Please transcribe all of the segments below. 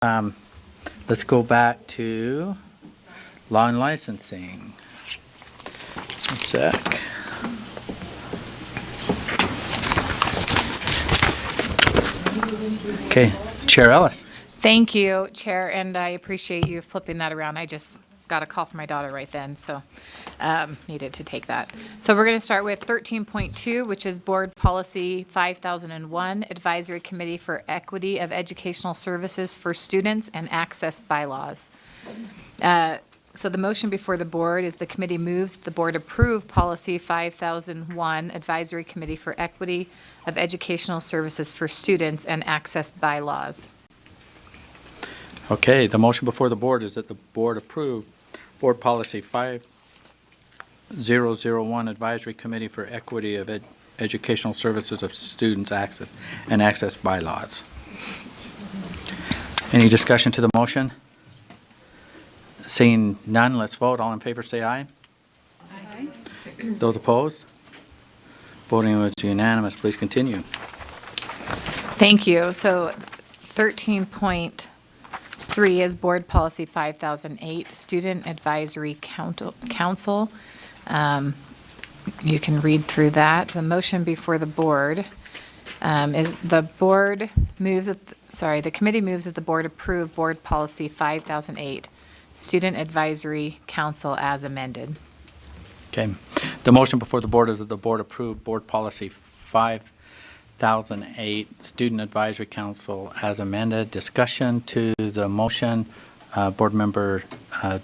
Let's go back to law and licensing. One sec. Okay, Chair Ellis. Thank you, Chair, and I appreciate you flipping that around. I just got a call from my daughter right then, so needed to take that. So we're going to start with 13.2, which is Board Policy 5001, Advisory Committee for Equity of Educational Services for Students and Access Bylaws. So the motion before the board is the committee moves that the board approve Policy 5001, Advisory Committee for Equity of Educational Services for Students and Access Bylaws. Okay, the motion before the board is that the board approve Board Policy 5001, Advisory Committee for Equity of Educational Services of Students Access and Access Bylaws. Any discussion to the motion? Seeing none, let's vote. All in favor, say aye. Aye. Those opposed? Voting was unanimous. Please continue. Thank you. So 13.3 is Board Policy 5008, Student Advisory Council. You can read through that. The motion before the board is the committee moves that the board approve Board Policy 5008, Student Advisory Council as amended. Okay. The motion before the board is that the board approve Board Policy 5008, Student Advisory Council as amended. Discussion to the motion. Board Member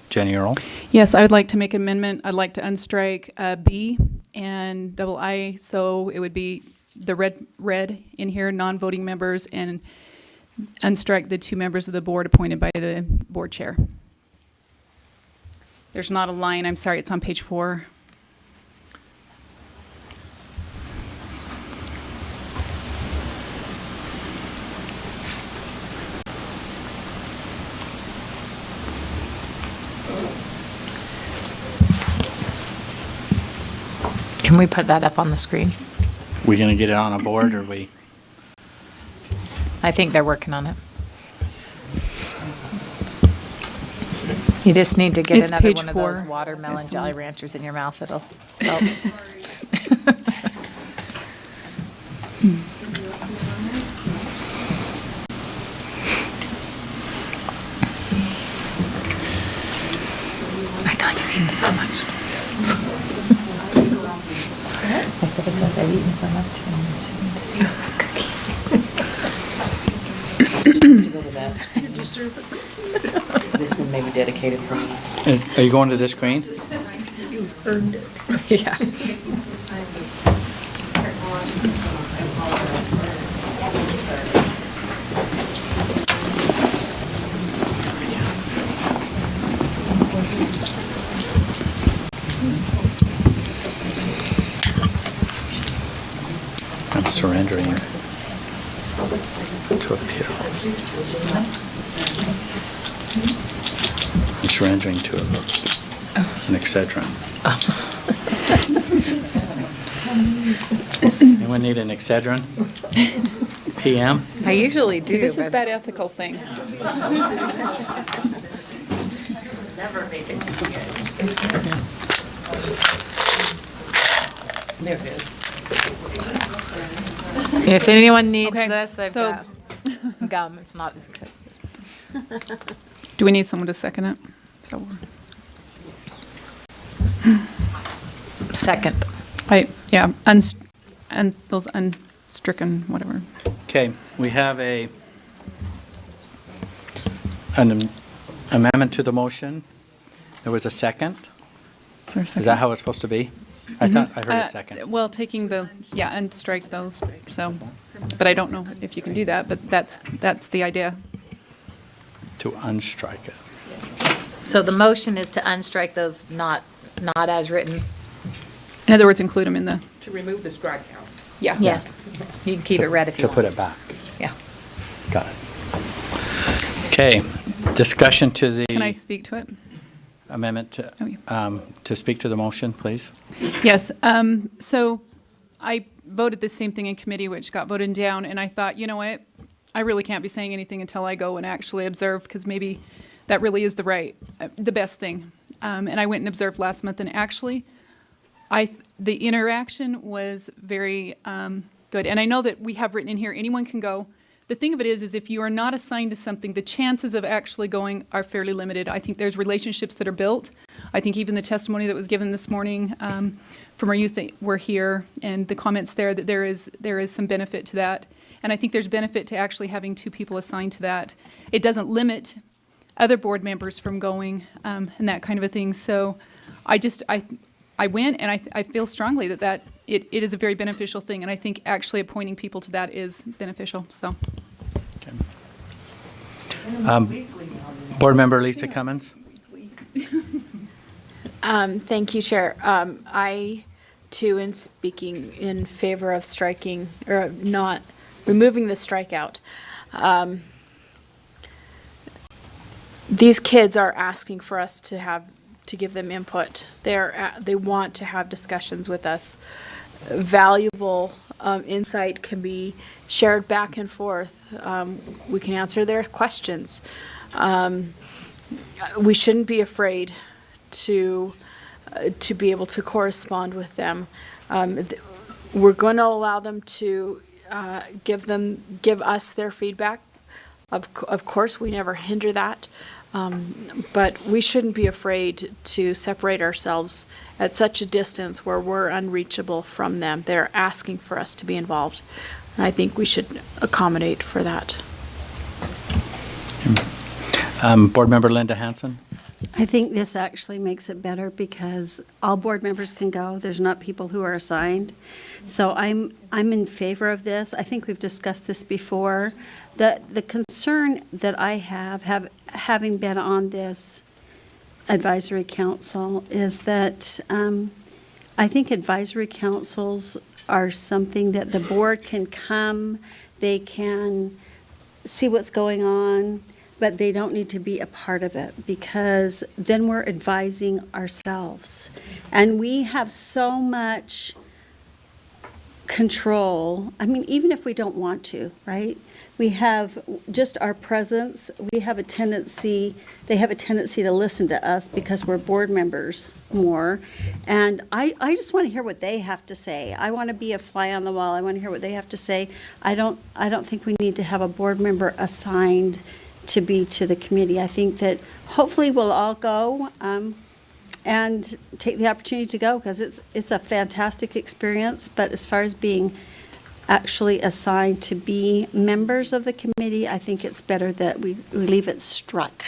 Jenny Earl. Yes, I would like to make an amendment. I'd like to unstrike B and double I, so it would be the red in here, non-voting members, and unstrike the 2 members of the board appointed by the board chair. There's not a line, I'm sorry, it's on page 4. Can we put that up on the screen? We going to get it on a board or we? I think they're working on it. You just need to get It's another page one of 4. those watermelon If Jolly someone's- Ranchers in your mouth. It'll help. I feel like you're eating so much. I said I feel like I've eaten so much. To go to that. This one may be dedicated for me. Are you going to this screen? You've earned it. Yeah. I'm surrendering to appeal. I'm surrendering to an Excedrin. Anyone need an Excedrin? PM? I usually do. See, this is but- that ethical thing. There it is. If anyone needs Okay, this, I've so- got gum. It's not. Do we need someone to second it? So, Second. yeah, and those unstricken, whatever. Okay, we have an amendment to the motion. There was a second. Is there a Is second? that how it's supposed to be? I thought I heard a second. Well, taking and strike those, so, but I don't know if you can do that, but that's the idea. To unstrike it. So the motion is to unstrike those not as written. In other words, include them in the, To remove the strike count. yeah. Yes. You can keep it red if you To want. put it back. Yeah. Got it. Okay, discussion to the Can I speak to it? amendment Oh, yeah. to speak to the motion, please. Yes, so I voted the same thing in committee, which got voted down, and I thought, you know what? I really can't be saying anything until I go and actually observe, because maybe that really is the best thing. And I went and observed last month, and actually, the interaction was very good. And I know that we have written in here, anyone can go. The thing of it is if you are not assigned to something, the chances of actually going are fairly limited. I think there's relationships that are built. I think even the testimony that was given this morning from our youth that were here, and the comments there, that there is some benefit to that. And I think there's benefit to actually having 2 people assigned to that. It doesn't limit other board members from going and that kind of a thing. So I went, and I feel strongly that it is a very beneficial thing, and I think actually appointing people to that is beneficial, so. Board Member Lisa Cummins? Thank you, Chair. I, too, in speaking in favor of striking, or not removing the strikeout. These kids are asking for us to give them input. They want to have discussions with us. Valuable insight can be shared back and forth. We can answer their questions. We shouldn't be afraid to be able to correspond with them. We're going to allow them to give us their feedback. Of course, we never hinder that. But we shouldn't be afraid to separate ourselves at such a distance where we're unreachable from them. They're asking for us to be involved. And I think we should accommodate for that. Board Member Linda Hansen? I think this actually makes it better because all board members can go. There's not people who are assigned. So I'm in favor of this. I think we've discussed this before. The concern that I have having been on this advisory council is that I think advisory councils are something that the board can come, they can see what's going on, but they don't need to be a part of it, because then we're advising ourselves. And we have so much control. I mean, even if we don't want to, right? We have just our presence. They have a tendency to listen to us because we're board members more. And I just want to hear what they have to say. I want to be a fly on the wall. I want to hear what they have to say. I don't think we need to have a board member assigned to be to the committee. I think that hopefully we'll all go and take the opportunity to go, because it's a fantastic experience. But as far as being actually assigned to be members of the committee, I think it's better that we leave it struck.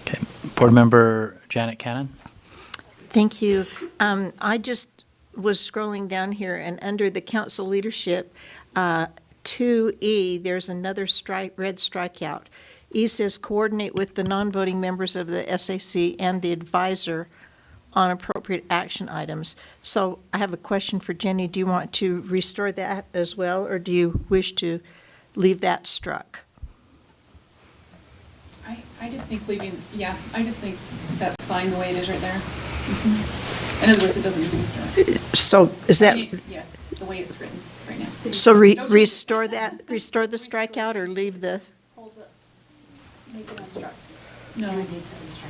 Okay. Board Member Janet Cannon? Thank you. I just was scrolling down here, and under the council leadership, 2E, there's another red strikeout. E says coordinate with the non-voting members of the SAC and the advisor on appropriate action items. So I have a question for Jenny. Do you want to restore that as well, or do you wish to leave that struck? I just think I just think that's fine the way it is right there. In other words, it doesn't need to be struck. So is that, Yes, the way it's written right now. so restore the strikeout, or leave the? No.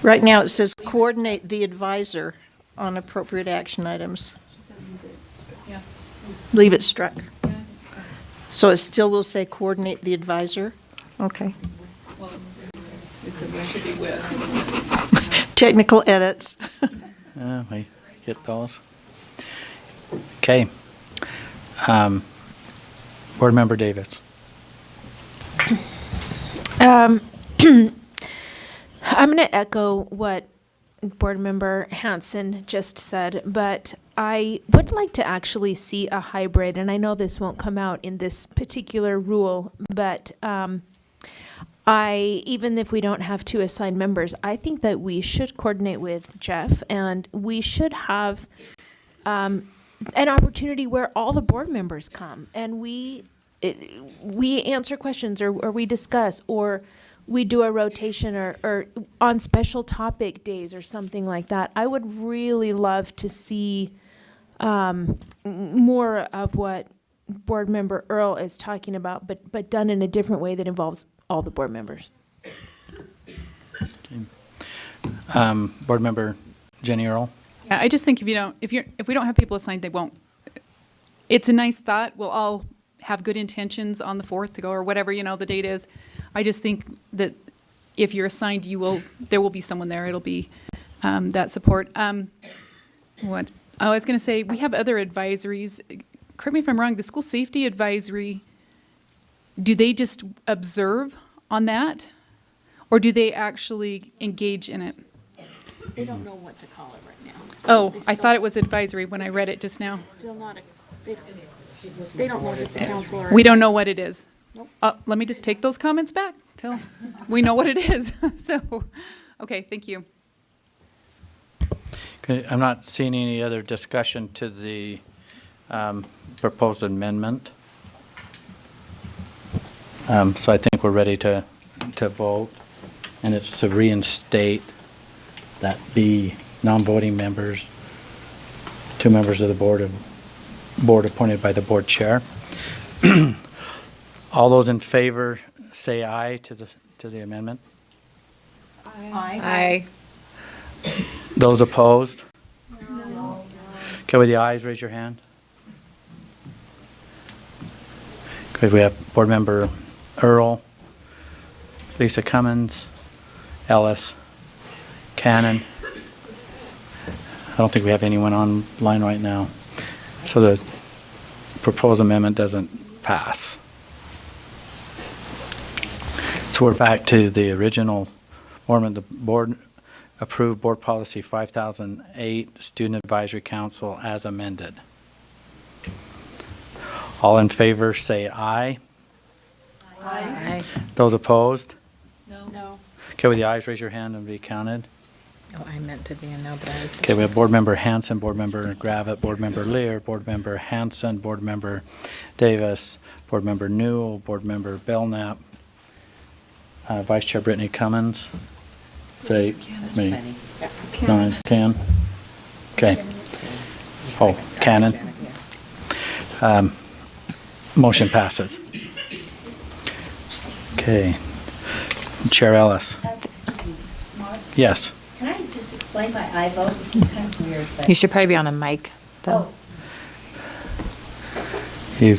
Right now, it says coordinate the advisor on appropriate action items. Yeah. Leave it struck. So it still will say coordinate the advisor? Okay. Well, it should be with. Technical edits. We get those. Okay. Board Member Davis? I'm going to echo what Board Member Hansen just said, but I would like to actually see a hybrid, and I know this won't come out in this particular rule, but even if we don't have 2 assigned members, I think that we should coordinate with Jeff, and we should have an opportunity where all the board members come, and we answer questions, or we discuss, or we do a rotation, or on special topic days or something like that. I would really love to see more of what Board Member Earl is talking about, but done in a different way that involves all the board members. Board Member Jenny Earl? Yeah, I just think if we don't have people assigned, they won't. It's a nice thought. We'll all have good intentions on the 4th to go, or whatever, the date is. I just think that if you're assigned, there will be someone there. It'll be that support. What? Oh, I was going to say, we have other advisories. Correct me if I'm wrong, the school safety advisory, do they just observe on that? Or do they actually engage in it? They don't know what to call it right now. Oh, I thought it was advisory when I read it just now. Still not they don't know if it's a council or. We don't know what it is. Let me just take those comments back till we know what it is. So, okay, thank you. Okay, I'm not seeing any other discussion to the proposed amendment. So I think we're ready to vote, and it's to reinstate that B, non-voting members, 2 members of the board appointed by the board chair. All those in favor say aye to the amendment. Aye. Aye. Those opposed? No. Okay, with the ayes, raise your hand. Okay, we have Board Member Earl, Lisa Cummins, Ellis, Cannon. I don't think we have anyone online right now. So the proposed amendment doesn't pass. So we're back to the original amendment. The board approved Board Policy 5008, Student Advisory Council as amended. All in favor say aye. Aye. Those opposed? No. Okay, with the ayes, raise your hand and be counted. Oh, I meant to be a no, but I was. Okay, we have Board Member Hanson, Board Member Gravitt, Board Member Lear, Board Member Hanson, Board Member Davis, Board Member Newell, Board Member Belknap, Vice Chair Brittany Cummins. Say, me, 9, 10. Okay. Oh, Cannon. Motion passes. Okay. Chair Ellis. Yes. Can I just explain my I vote, which is kind of weird, but. You should probably be on a mic, though. You,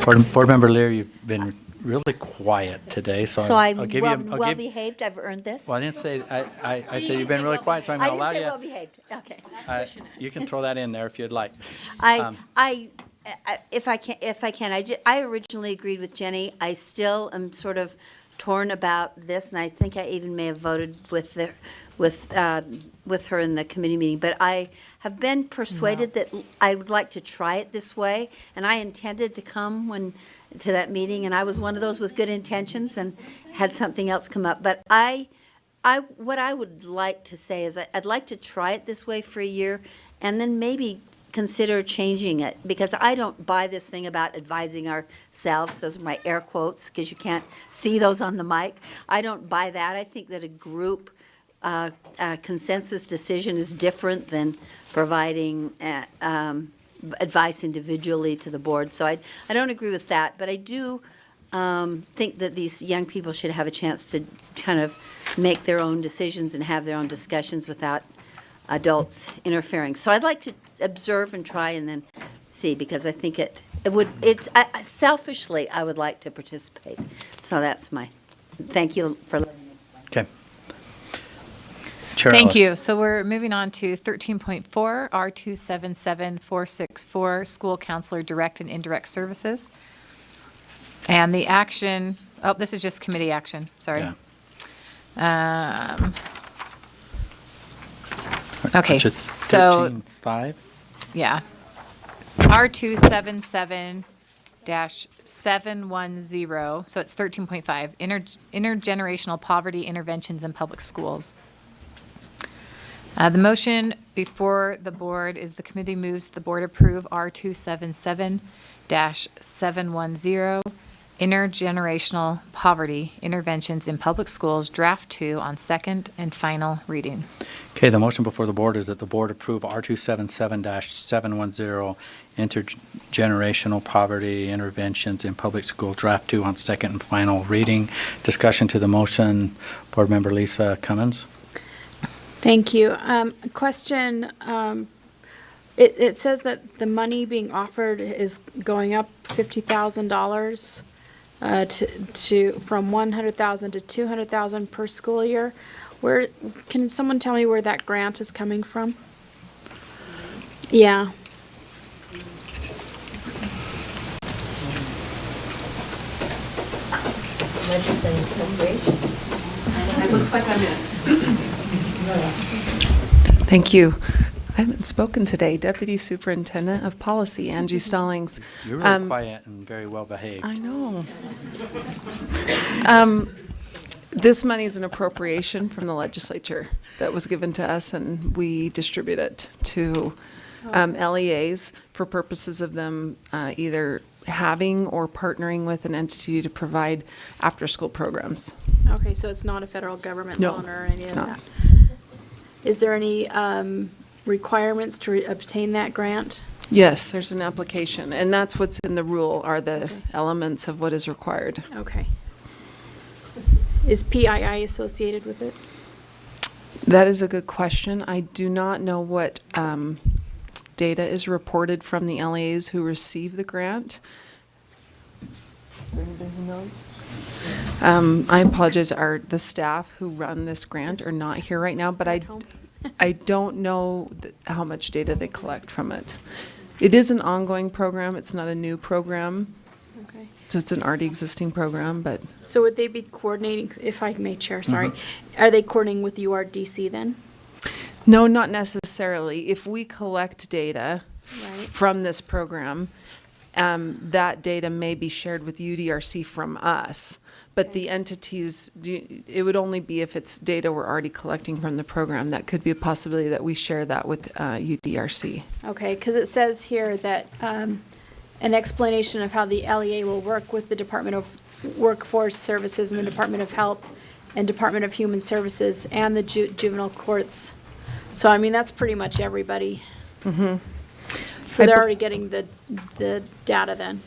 Board Member Lear, you've been really quiet today, so So I'll I'm give you. I'll well give- behaved, I've earned this? Well, I didn't say, I said you've been really quiet, so I'm I going to allow didn't say you. well behaved, okay. You can throw that in there if you'd like. If I can, I originally agreed with Jenny. I still am sort of torn about this, and I think I even may have voted with her in the committee meeting. But I have been persuaded that I would like to try it this way, and I intended to come to that meeting, and I was one of those with good intentions and had something else come up. But what I would like to say is I'd like to try it this way for a year, and then maybe consider changing it, because I don't buy this thing about advising ourselves. Those are my air quotes, because you can't see those on the mic. I don't buy that. I think that a group consensus decision is different than providing advice individually to the board. So I don't agree with that, but I do think that these young people should have a chance to kind of make their own decisions and have their own discussions without adults interfering. So I'd like to observe and try and then see, because I think selfishly, I would like to participate. So that's thank you for letting me explain. Okay. Chair Thank Ellis. you. So we're moving on to 13.4, R277464, School Counselor Direct and Indirect Services. And the action, this is just committee action, sorry. Yeah. Okay, Which is so, 13.5? yeah. R277-710, so it's 13.5, intergenerational poverty interventions in public schools. The motion before the board is the committee moves the board approve R277-710 Intergenerational Poverty Interventions in Public Schools, Draft 2, on second and final reading. Okay, the motion before the board is that the board approve R277-710, intergenerational poverty interventions in public school, draft 2 on second and final reading. Discussion to the motion, Board Member Lisa Cummins. Thank you. A question, it says that the money being offered is going up $50,000 from 100,000 to 200,000 per school year. Where, can someone tell me where that grant is coming from? Yeah. Legislative appropriations. It looks like I'm in. Thank you. I haven't spoken today. Deputy Superintendent of Policy, Angie Stallings. You're really quiet and very well behaved. I know. This money is an appropriation from the legislature that was given to us, and we distribute it to LEAs for purposes of them either having or partnering with an entity to provide after-school programs. Okay, so it's not a federal government No, loan or any it's of not. that? Is there any requirements to obtain that grant? Yes, there's an application, and that's what's in the rule, are the elements of what is required. Okay. Is PII associated with it? That is a good question. I do not know what data is reported from the LEAs who receive the grant. I apologize, the staff who run this grant are not here right now, but At home? I don't know how much data they collect from it. It is an ongoing program. It's not a new program. Okay. So it's an already existing program, but So would they be coordinating, if I may, Chair, sorry, are they coordinating with URDC then? no, not necessarily. If we collect data Right. from this program, that data may be shared with UDRC from us. But the entities, it would only be if it's data we're already collecting from the program. That could be a possibility that we share that with UDRC. Okay, because it says here that an explanation of how the LEA will work with the Department of Workforce Services and the Department of Health and Department of Human Services and the juvenile courts. So, I mean, that's pretty much everybody. So I they're be- already getting the data then?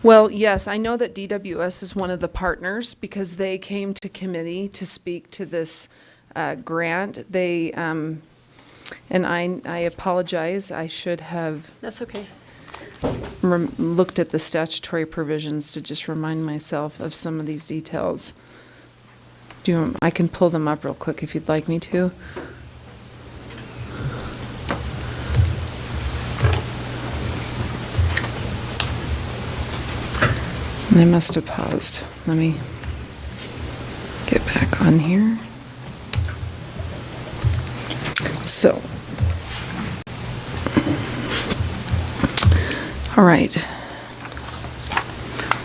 Well, yes, I know that DWS is one of the partners because they came to committee to speak to this grant. They, and I apologize, I should have That's okay. looked at the statutory provisions to just remind myself of some of these details. I can pull them up real quick if you'd like me to. I must have paused. Let me get back on here. So, all right.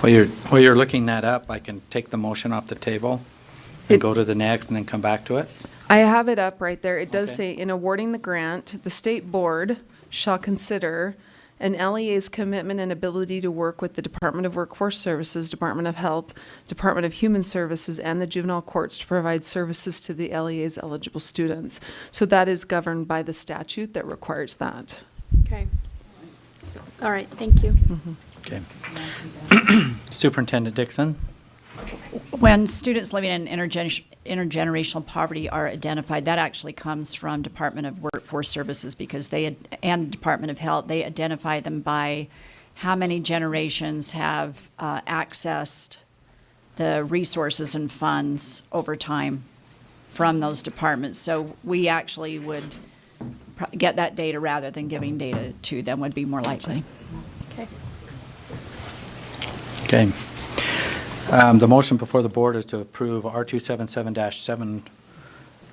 While you're looking that up, I can take the motion off the table and go to the next and then come back to it. I have it up right there. It does Okay. say, in awarding the grant, the state board shall consider an LEA's commitment and ability to work with the Department of Workforce Services, Department of Health, Department of Human Services, and the juvenile courts to provide services to the LEA's eligible students. So that is governed by the statute that requires that. Okay. All right, thank you. Okay. Superintendent Dixon? When students living in intergenerational poverty are identified, that actually comes from Department of Workforce Services because and Department of Health, they identify them by how many generations have accessed the resources and funds over time from those departments. So we actually would get that data rather than giving data to them would be more likely. Okay. Okay. The motion before the board is to approve R277-710,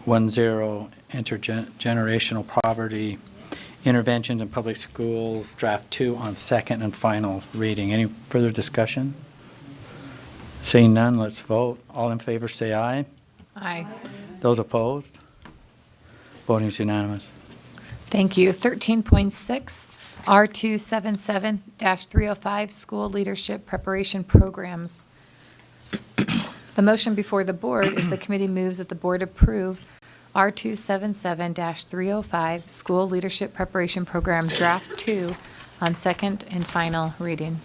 intergenerational poverty interventions in public schools, draft 2 on second and final reading. Any further discussion? Seeing none, let's vote. All in favor, say aye. Aye. Those opposed? Voting is unanimous. Thank you. 13.6, R277-305, School Leadership Preparation Programs. The motion before the board is the committee moves that the board approve R277-305, School Leadership Preparation Program Draft 2 on second and final reading.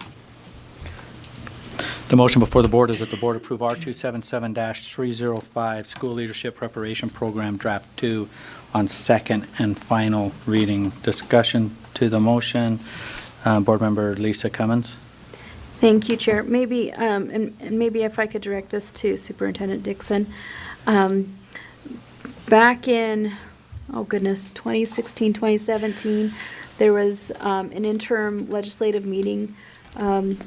The motion before the board is that the board approve R277-305, School Leadership Preparation Program Draft 2 on second and final reading. Discussion to the motion. Board Member Lisa Cummins. Thank you, Chair. Maybe, and maybe if I could direct this to Superintendent Dixon. Back in, oh goodness, 2016, 2017, there was an interim legislative meeting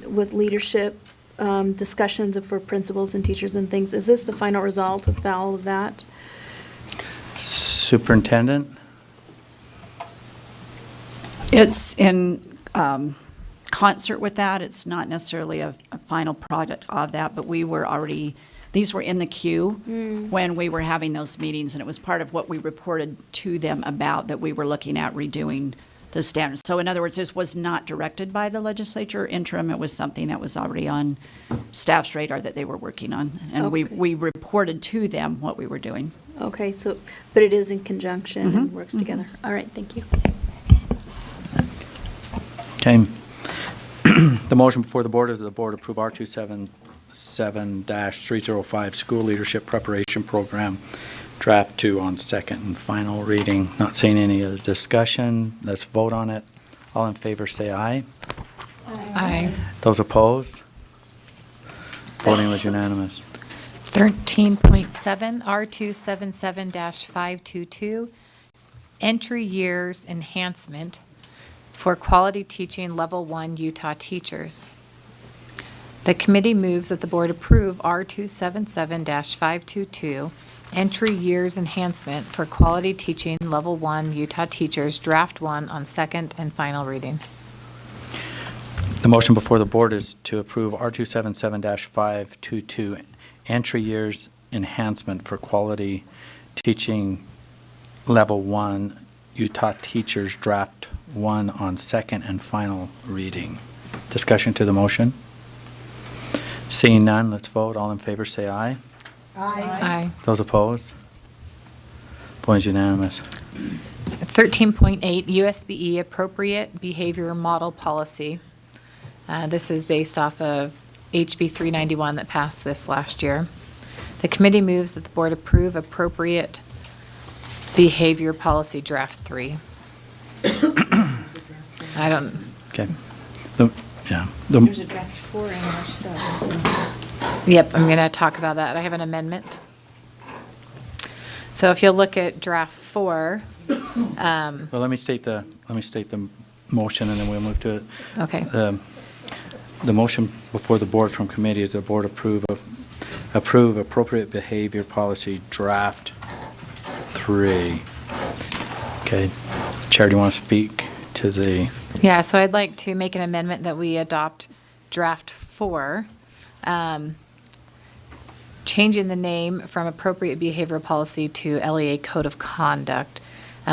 with leadership discussions for principals and teachers and things. Is this the final result of all of that? Superintendent. It's in concert with that. It's not necessarily a final product of that, but we were already, these were in the queue when we were having those meetings, and it was part of what we reported to them about, that we were looking at redoing the standards. So in other words, this was not directed by the legislature interim. It was something that was already on staff's radar that they were working on. And Okay. we reported to them what we were doing. Okay, so, but it is in conjunction and works together. All right, thank you. Okay. The motion before the board is that the board approve R277-305, School Leadership Preparation Program, Draft 2 on second and final reading. Not seeing any other discussion. Let's vote on it. All in favor, say aye. Aye. Those opposed? Voting was unanimous. 13.7, R277-522, Entry Years Enhancement for Quality Teaching Level 1 Utah Teachers. The committee moves that the board approve R277-522, Entry Years Enhancement for Quality Teaching Level 1 Utah Teachers, Draft 1 on second and final reading. The motion before the board is to approve R277-522, Entry Years Enhancement for Quality Teaching Level 1 Utah Teachers, Draft 1 on second and final reading. Discussion to the motion. Seeing none, let's vote. All in favor, say aye. Aye. Those opposed? Voting is unanimous. 13.8, USBE Appropriate Behavior Model Policy. This is based off of HB 391 that passed this last year. The committee moves that the board approve Appropriate Behavior Policy Draft 3. I don't, Okay. There's a draft 4 in our stuff. yep, I'm going to talk about that. I have an amendment. So if you'll look at Draft 4, Well, let me state the motion and then we'll move to it. okay. The motion before the board from committee is the board approve appropriate behavior policy draft 3. Okay. Chair, do you want to speak to the, Yeah, so I'd like to make an amendment that we adopt Draft 4, changing the name from Appropriate Behavior Policy to LEA Code of Conduct.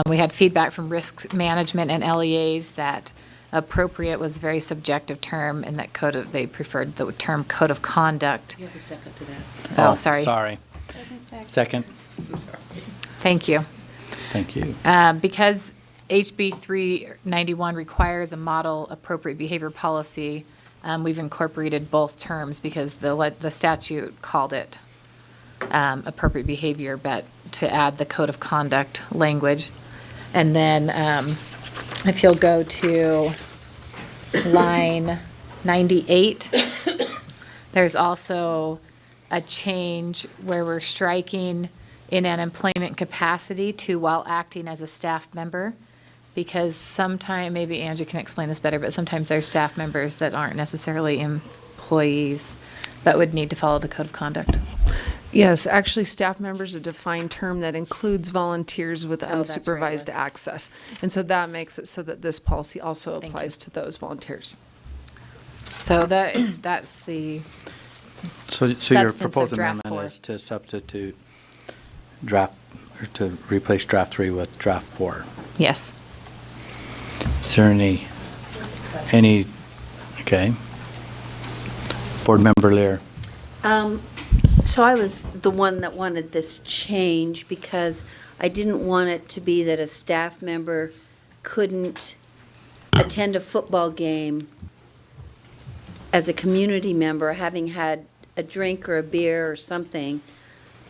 We had feedback from risk management and LEAs that appropriate was a very subjective term, and that they preferred the term Code of Conduct. You have a second to that. Oh, sorry. Sorry. Second. Thank you. Thank you. Because HB 391 requires a model appropriate behavior policy, we've incorporated both terms because the statute called it appropriate behavior, but to add the code of conduct language. And then if you'll go to line 98, there's also a change where we're striking in an employment capacity to while acting as a staff member. Because sometime, maybe Angie can explain this better, but sometimes there's staff members that aren't necessarily employees, but would need to follow the code of conduct. Yes, actually, staff members are a defined term that includes volunteers with that's right, unsupervised yes. access. And so that makes it so that this policy also Thank applies to those volunteers. So that's the, So your Substance of proposed draft amendment 4. is to substitute draft, or to replace draft 3 with draft 4. yes. Is there any, okay. Board Member Lear. So I was the one that wanted this change because I didn't want it to be that a staff member couldn't attend a football game as a community member, having had a drink or a beer or something,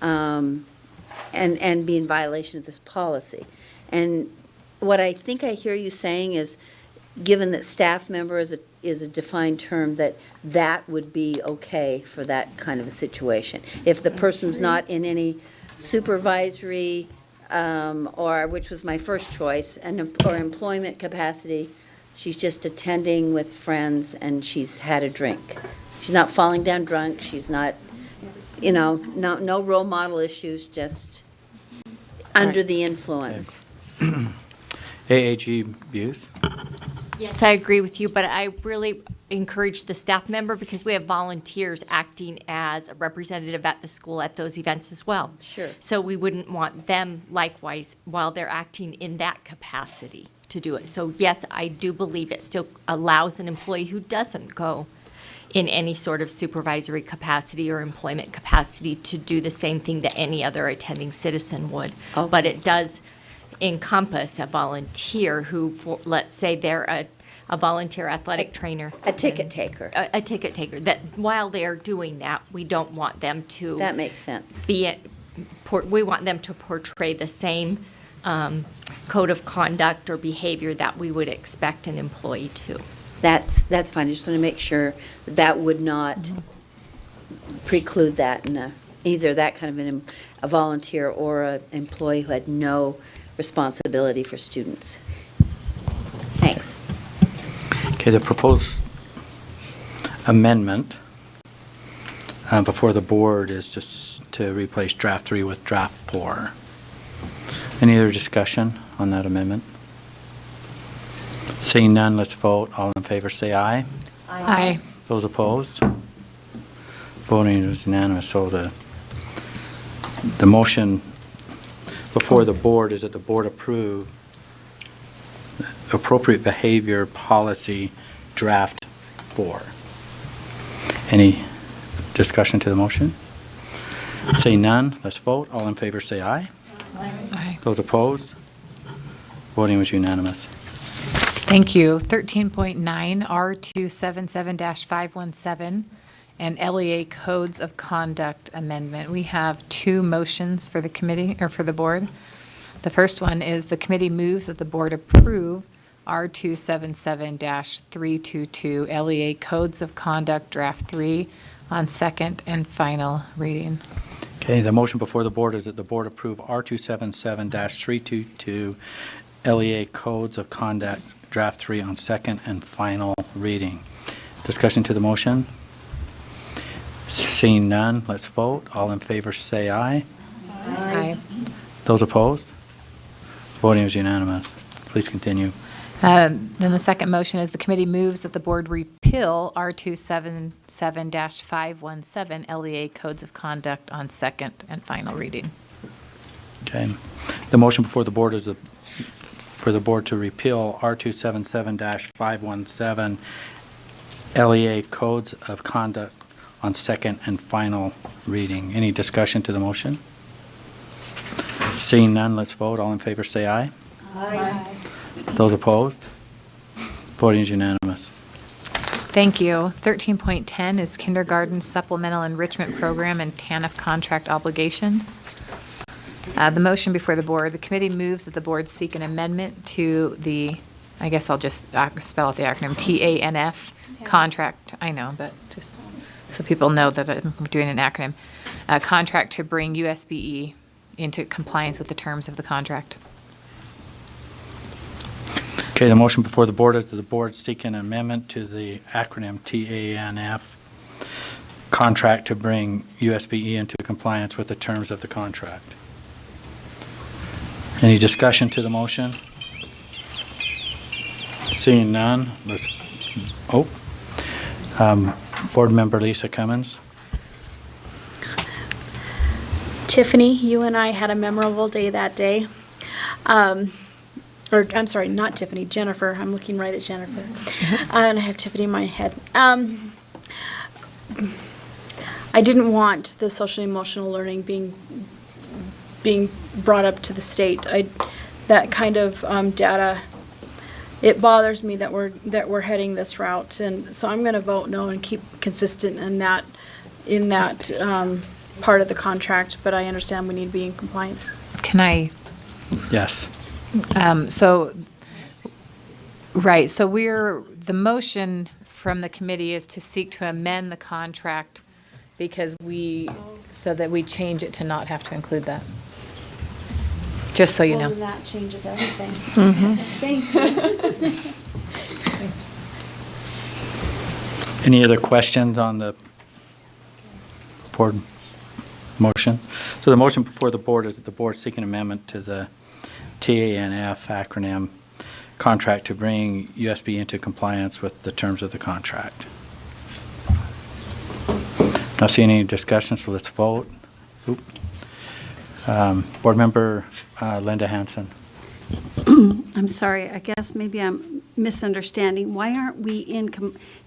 and be in violation of this policy. And what I think I hear you saying is, given that staff member is a defined term, that would be okay for that kind of a situation. If the person's not in any supervisory, or, which was my first choice, or employment capacity, she's just attending with friends and she's had a drink. She's not falling down drunk, she's not, no role model issues, just under the influence. AAG Buse. Yes, I agree with you, but I really encourage the staff member because we have volunteers acting as a representative at the school at those events as well. Sure. So we wouldn't want them likewise, while they're acting in that capacity, to do it. So yes, I do believe it still allows an employee who doesn't go in any sort of supervisory capacity or employment capacity to do the same thing that any other attending citizen would. Okay. But it does encompass a volunteer who, let's say they're a volunteer athletic trainer. A ticket taker. A ticket taker, that while they're doing that, we don't want them to. That makes sense. We want them to portray the same code of conduct or behavior that we would expect an employee to. That's fine. I just want to make sure that would not preclude that in either that kind of a volunteer or an employee who had no responsibility for students. Thanks. Okay, the proposed amendment before the board is just to replace draft 3 with draft 4. Any other discussion on that amendment? Seeing none, let's vote. All in favor, say aye. Aye. Those opposed? Voting is unanimous, so the motion before the board is that the board approve appropriate behavior policy draft 4. Any discussion to the motion? Seeing none, let's vote. All in favor, say aye. Aye. Those opposed? Voting was unanimous. Thank you. 13.9, R277-517, and LEA Codes of Conduct Amendment. We have two motions for the committee, or for the board. The first one is the committee moves that the board approve R277-322, LEA Codes of Conduct Draft 3 on second and final reading. Okay, the motion before the board is that the board approve R277-322 LEA Codes of Conduct Draft 3 on second and final reading. Discussion to the motion? Seeing none, let's vote. All in favor say aye. Aye. Those opposed? Voting is unanimous. Please continue. Then the second motion is the committee moves that the board repeal R277-517 LEA Codes of Conduct on second and final reading. Okay. The motion before the board is for the board to repeal R277-517 LEA Codes of Conduct on second and final reading. Any discussion to the motion? Seeing none, let's vote. All in favor say aye. Aye. Those opposed? Voting is unanimous. Thank you. 13.10 is Kindergarten Supplemental Enrichment Program and TANF contract obligations. The motion before the board, the committee moves that the board seek an amendment to the, I guess I'll just spell out the acronym, TANF contract. I know, but just so people know that I'm doing an acronym. Contract to bring USBE into compliance with the terms of the contract. Okay, the motion before the board is that the board seek an amendment to the acronym TANF contract to bring USBE into compliance with the terms of the contract. Any discussion to the motion? Seeing none, let's, Board Member Lisa Cummins. Tiffany, you and I had a memorable day that day. or I'm sorry, not Tiffany, Jennifer. I'm looking right at Jennifer. And I have Tiffany in my head. I didn't want the social emotional learning being brought up to the state. That kind of data, it bothers me that we're heading this route, and so I'm going to vote no and keep consistent in that part of the contract. But I understand we need to be in compliance. Can I? Yes. So the motion from the committee is to seek to amend the contract so that we change it to not have to include that. Just so you know. that changes everything. Thank you. Any other questions on the board motion? So the motion before the board is that the board seeking amendment to the TANF acronym contract to bring USB into compliance with the terms of the contract. Not seeing any discussion, so let's vote. Oop. Board Member Linda Hansen. I'm sorry, I guess maybe I'm misunderstanding. Why aren't we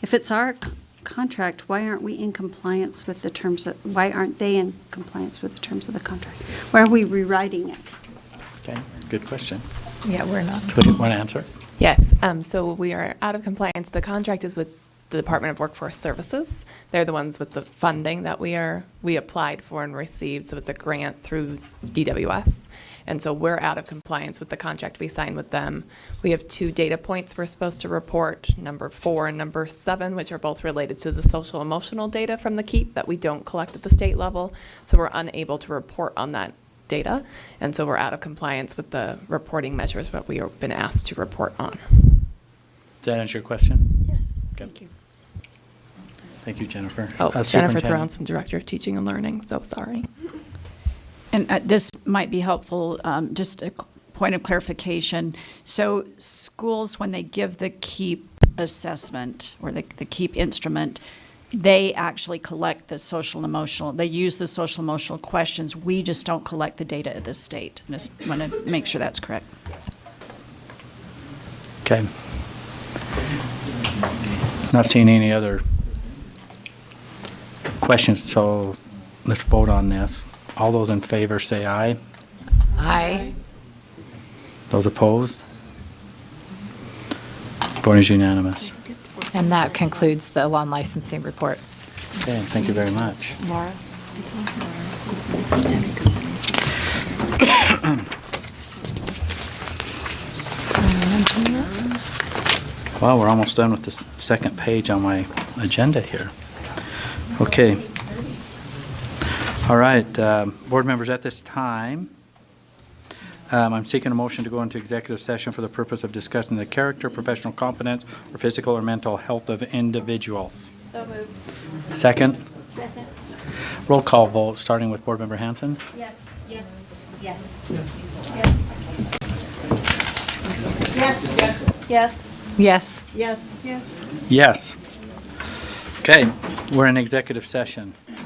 if it's our contract, why aren't we in compliance with the terms why aren't they in compliance with the terms of the contract? Why are we rewriting it? Okay, good question. Yeah, we're not. Want to answer? Yes, so we are out of compliance. The contract is with the Department of Workforce Services. They're the ones with the funding that we applied for and received, so it's a grant through DWS. And so we're out of compliance with the contract we signed with them. We have 2 data points we're supposed to report, number 4 and number 7, which are both related to the social emotional data from the KEEP that we don't collect at the state level. So we're unable to report on that data. And so we're out of compliance with the reporting measures that we have been asked to report on. Does that answer your question? Yes, thank you. Thank you, Jennifer. Oh, Jennifer Superintendent. Thronson, Director of Teaching and Learning, so sorry. And this might be helpful, just a point of clarification. So schools, when they give the KEEP assessment or the KEEP instrument, they actually collect the social and emotional, they use the social and emotional questions. We just don't collect the data at this state. I just want to make sure that's correct. Okay. Not seeing any other questions, so let's vote on this. All those in favor say aye. Aye. Those opposed? Vote is unanimous. And that concludes the lawn licensing report. Okay, thank you very much. Laura? Well, we're almost done with the second page on my agenda here. Okay. All right, board members, at this time, I'm seeking a motion to go into executive session for the purpose of discussing the character, professional competence, or physical or mental health of individuals. So moved. Second? Second. Roll call vote, starting with Board Member Hansen. Yes. Yes. Yes. Yes. Yes. Yes. Yes. Yes. Okay, we're in executive session.